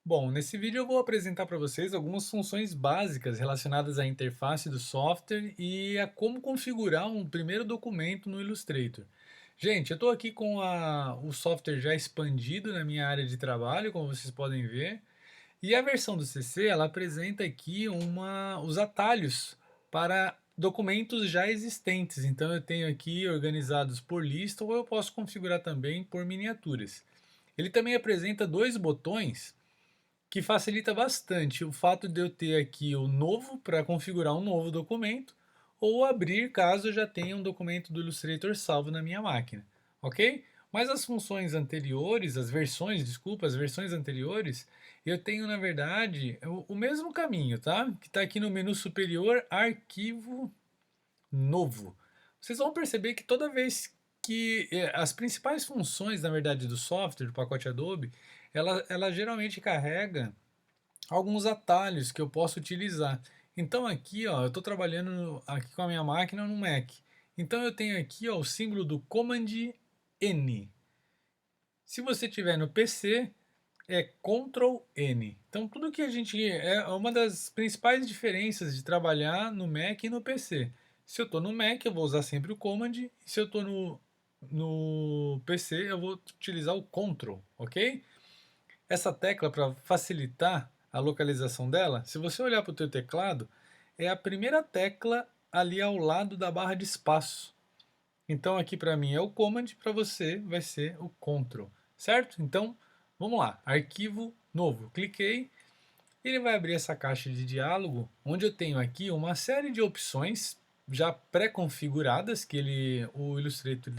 Bom, nesse vídeo eu vou apresentar para vocês algumas funções básicas relacionadas à interface do software e a como configurar um primeiro documento no Illustrator. Gente, eu estou aqui com o software já expandido na minha área de trabalho, como vocês podem ver, e a versão do CC ela apresenta aqui os atalhos para documentos já existentes. Então eu tenho aqui organizados por lista ou eu posso configurar também por miniaturas. Ele também apresenta dois botões que facilita bastante o fato de eu ter aqui o novo para configurar um novo documento ou abrir caso eu já tenha um documento do Illustrator salvo na minha máquina, ok? Mas as funções anteriores, as versões anteriores, eu tenho na verdade o mesmo caminho, tá? Que está aqui no menu superior, arquivo novo. Vocês vão perceber que toda vez que as principais funções, na verdade, do software, do pacote Adobe, ela geralmente carrega alguns atalhos que eu posso utilizar. Então aqui, ó, eu estou trabalhando aqui com a minha máquina no Mac. Então eu tenho aqui, ó, o símbolo do Command N. Se você tiver no PC, é Ctrl N. Então tudo que a gente é uma das principais diferenças de trabalhar no Mac e no PC. Se eu estou no Mac, eu vou usar sempre o Command, e se eu estou no PC, eu vou utilizar o Ctrl, ok? Essa tecla, para facilitar a localização dela, se você olhar para o teu teclado, é a primeira tecla ali ao lado da barra de espaço. Então aqui para mim é o Command, para você vai ser o Ctrl, certo? Então vamos lá, arquivo novo, cliquei, ele vai abrir essa caixa de diálogo, onde eu tenho aqui uma série de opções já pré-configuradas que o Illustrator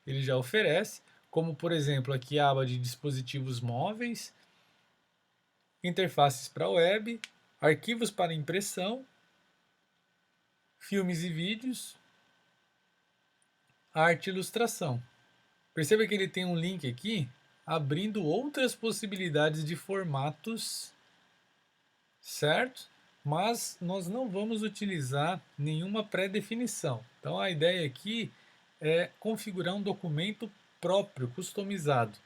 ele já oferece, como por exemplo aqui a aba de dispositivos móveis, interfaces para web, arquivos para impressão, filmes e vídeos, arte e ilustração. Perceba que ele tem um link aqui abrindo outras possibilidades de formatos, certo? Mas nós não vamos utilizar nenhuma pré-definição. Então a ideia aqui é configurar um documento próprio, customizado.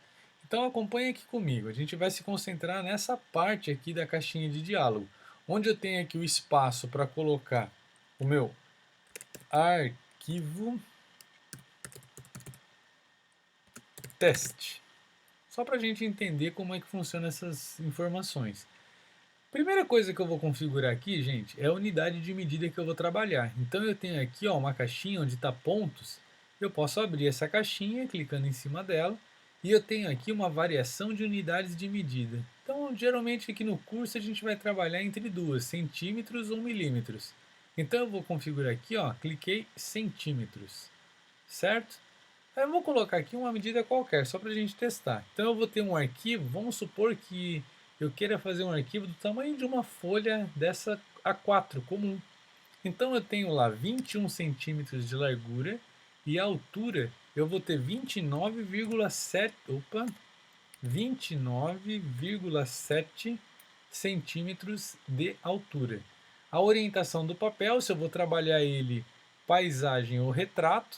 Então acompanhe aqui comigo, a gente vai se concentrar nessa parte aqui da caixinha de diálogo, onde eu tenho aqui o espaço para colocar o meu arquivo teste. Só para a gente entender como é que funciona essas informações. Primeira coisa que eu vou configurar aqui, gente, é a unidade de medida que eu vou trabalhar. Então eu tenho aqui, ó, uma caixinha onde está pontos. Eu posso abrir essa caixinha clicando em cima dela e eu tenho aqui uma variação de unidades de medida. Então geralmente aqui no curso a gente vai trabalhar entre duas, centímetros ou milímetros. Então eu vou configurar aqui, ó, cliquei centímetros, certo? Aí eu vou colocar aqui uma medida qualquer, só para a gente testar. Então eu vou ter um arquivo, vamos supor que eu queira fazer um arquivo do tamanho de uma folha dessa A4 comum. Então eu tenho lá 21 centímetros de largura e a altura eu vou ter 29,7 centímetros de altura. A orientação do papel, se eu vou trabalhar ele paisagem ou retrato,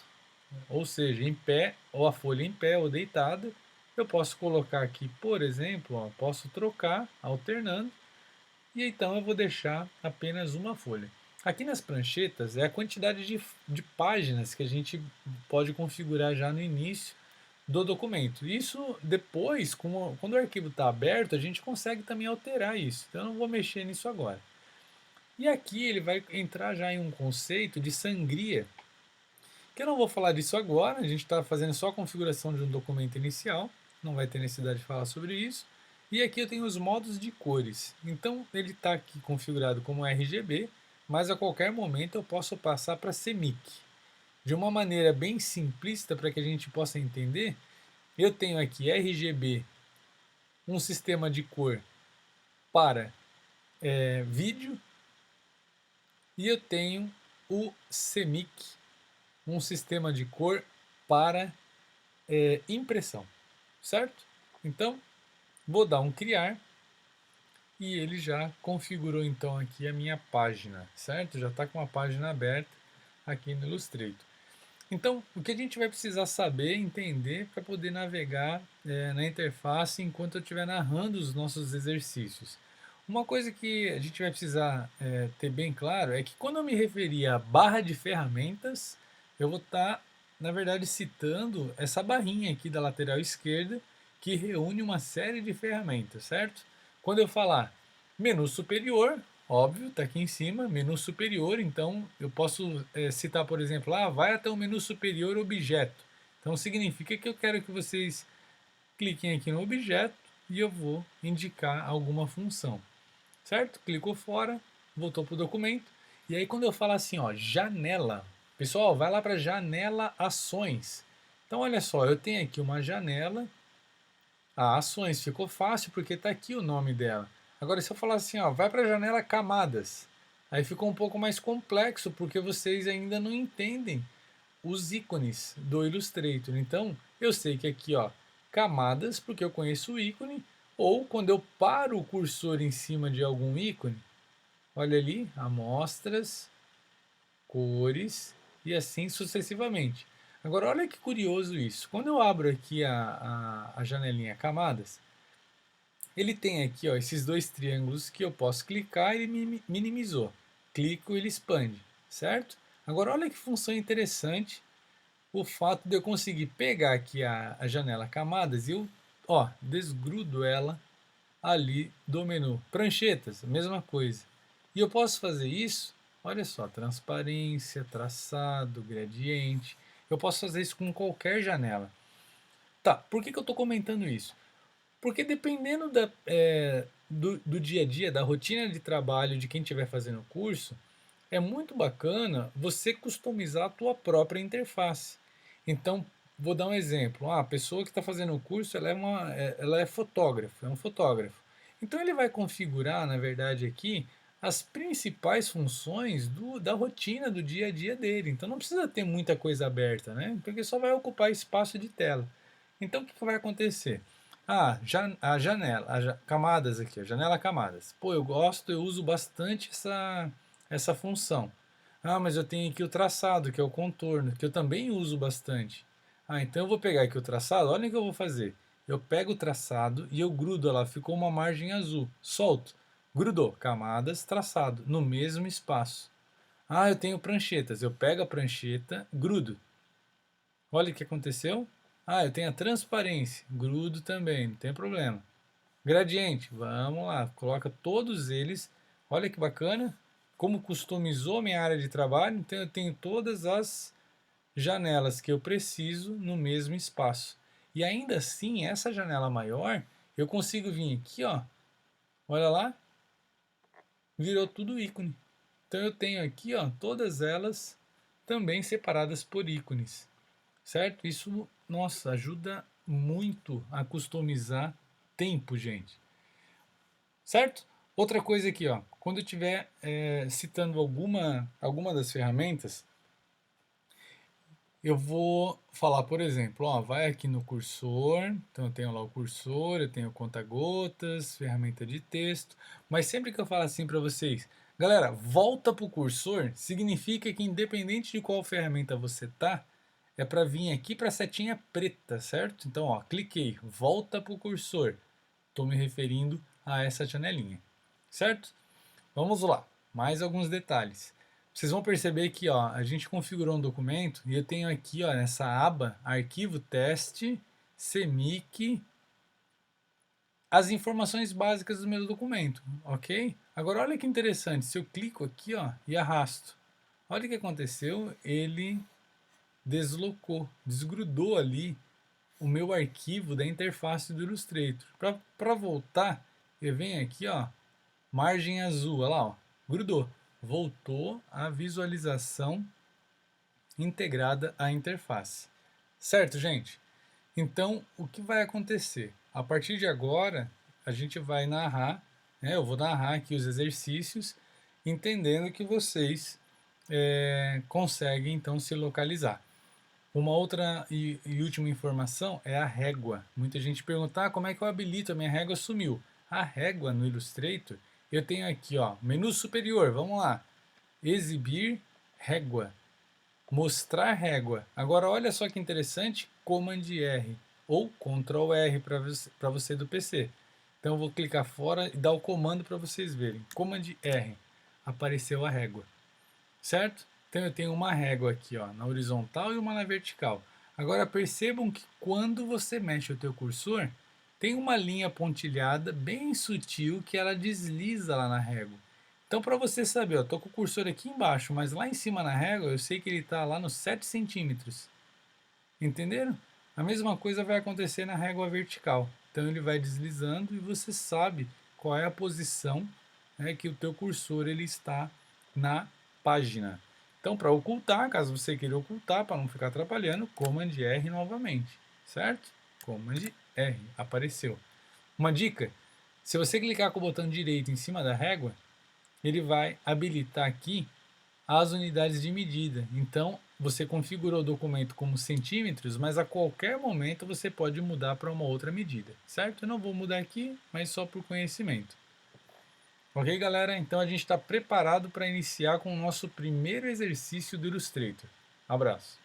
ou seja, em pé, ou a folha em pé ou deitada, eu posso colocar aqui, por exemplo, ó, posso trocar alternando, e então eu vou deixar apenas uma folha. Aqui nas pranchetas é a quantidade de páginas que a gente pode configurar já no início do documento. Isso depois, quando o arquivo está aberto, a gente consegue também alterar isso. Então eu não vou mexer nisso agora. E aqui ele vai entrar já em um conceito de sangria, que eu não vou falar disso agora, a gente está fazendo só a configuração de um documento inicial, não vai ter necessidade de falar sobre isso. E aqui eu tenho os modos de cores. Então ele está aqui configurado como RGB, mas a qualquer momento eu posso passar para CMYK. De uma maneira bem simplista para que a gente possa entender, eu tenho aqui RGB, um sistema de cor para vídeo, e eu tenho o CMYK, um sistema de cor para impressão, certo? Então, vou dar um criar e ele já configurou então aqui a minha página, certo? Já está com a página aberta aqui no Illustrator. Então, o que a gente vai precisar saber, entender para poder navegar na interface enquanto eu estiver narrando os nossos exercícios. Uma coisa que a gente vai precisar ter bem claro é que quando eu me referir à barra de ferramentas, eu vou estar, na verdade, citando essa barrinha aqui da lateral esquerda que reúne uma série de ferramentas, certo? Quando eu falar menu superior, óbvio, está aqui em cima, menu superior, então eu posso citar, por exemplo, vai até o menu superior objeto. Então significa que eu quero que vocês cliquem aqui no objeto e eu vou indicar alguma função, certo? Clicou fora, voltou para o documento, e aí quando eu falo assim, ó, janela, pessoal, vai lá para janela ações. Então olha só, eu tenho aqui uma janela, ações, ficou fácil porque está aqui o nome dela. Agora, se eu falar assim, ó, vai para a janela camadas, aí ficou um pouco mais complexo porque vocês ainda não entendem os ícones do Illustrator. Então, eu sei que aqui, ó, camadas, porque eu conheço o ícone, ou quando eu paro o cursor em cima de algum ícone, olha ali, amostras, cores e assim sucessivamente. Agora, olha que curioso isso. Quando eu abro aqui a janelinha camadas, ele tem aqui ó, esses dois triângulos que eu posso clicar e ele minimizou. Clico e ele expande, certo? Agora olha que função interessante o fato de eu conseguir pegar aqui a janela camadas e eu desgrudo ela ali do menu. Pranchetas, mesma coisa. E eu posso fazer isso, olha só, transparência, traçado, gradiente. Eu posso fazer isso com qualquer janela. Tá, por que eu estou comentando isso? Porque dependendo do dia a dia, da rotina de trabalho de quem estiver fazendo o curso, é muito bacana você customizar a tua própria interface. Então, vou dar um exemplo. A pessoa que está fazendo o curso, ela é fotógrafa, é um fotógrafo. Então, ele vai configurar, na verdade, aqui, as principais funções da rotina do dia a dia dele. Então, não precisa ter muita coisa aberta, né? Porque só vai ocupar espaço de tela. Então, o que vai acontecer? A janela, camadas aqui, a janela camadas. Pô, eu gosto, eu uso bastante essa função. Mas eu tenho aqui o traçado, que é o contorno, que eu também uso bastante. Então eu vou pegar aqui o traçado, olha o que eu vou fazer. Eu pego o traçado e eu grudo lá, ficou uma margem azul. Solto, grudou, camadas, traçado, no mesmo espaço. Eu tenho pranchetas, eu pego a prancheta, grudo. Olha o que aconteceu. Eu tenho a transparência, grudo também, não tem problema. Gradiente, vamos lá, coloca todos eles. Olha que bacana, como customizou minha área de trabalho. Então eu tenho todas as janelas que eu preciso no mesmo espaço. E ainda assim, essa janela maior, eu consigo vir aqui, ó. Olha lá, virou tudo ícone. Então eu tenho aqui, ó, todas elas também separadas por ícones, certo? Isso, nossa, ajuda muito a customizar tempo, gente. Certo? Outra coisa aqui, ó, quando eu estiver citando alguma das ferramentas, eu vou falar, por exemplo, vai aqui no cursor, então eu tenho lá o cursor, eu tenho conta-gotas, ferramenta de texto, mas sempre que eu falo assim para vocês, galera, volta para o cursor, significa que independente de qual ferramenta você tá, é para vir aqui para a setinha preta, certo? Então, cliquei, volta para o cursor, estou me referindo a essa janelinha, certo? Vamos lá, mais alguns detalhes. Vocês vão perceber que a gente configurou um documento e eu tenho aqui nessa aba arquivo teste, CMYK, as informações básicas do meu documento, ok? Agora olha que interessante, se eu clico aqui e arrasto, olha o que aconteceu, ele deslocou, desgrudou ali o meu arquivo da interface do Illustrator. Para voltar, eu venho aqui, margem azul, olha lá, grudou. Voltou a visualização integrada à interface. Certo, gente? Então, o que vai acontecer? A partir de agora, a gente vai narrar, né? Eu vou narrar aqui os exercícios, entendendo que vocês conseguem então se localizar. Uma outra e última informação é a régua. Muita gente pergunta, como é que eu habilito? A minha régua sumiu. A régua no Illustrator, eu tenho aqui, menu superior, vamos lá. Exibir régua. Mostrar régua. Agora olha só que interessante, Command R ou Ctrl R para você do PC. Então eu vou clicar fora e dar o comando para vocês verem. Command R, apareceu a régua, certo? Então eu tenho uma régua aqui, ó, na horizontal e uma na vertical. Agora percebam que quando você mexe o teu cursor, tem uma linha pontilhada bem sutil que ela desliza lá na régua. Então para você saber, eu tô com o cursor aqui embaixo, mas lá em cima na régua eu sei que ele está lá nos 7 centímetros. Entenderam? A mesma coisa vai acontecer na régua vertical. Então ele vai deslizando e você sabe qual é a posição, né, que o teu cursor ele está na página. Então para ocultar, caso você queira ocultar, para não ficar atrapalhando, Command R novamente, certo? Command R, apareceu. Uma dica, se você clicar com o botão direito em cima da régua, ele vai habilitar aqui as unidades de medida. Então, você configurou o documento como centímetros, mas a qualquer momento você pode mudar para uma outra medida, certo? Eu não vou mudar aqui, mas só por conhecimento. Ok, galera? Então a gente está preparado para iniciar com o nosso primeiro exercício do Illustrator. Abraço!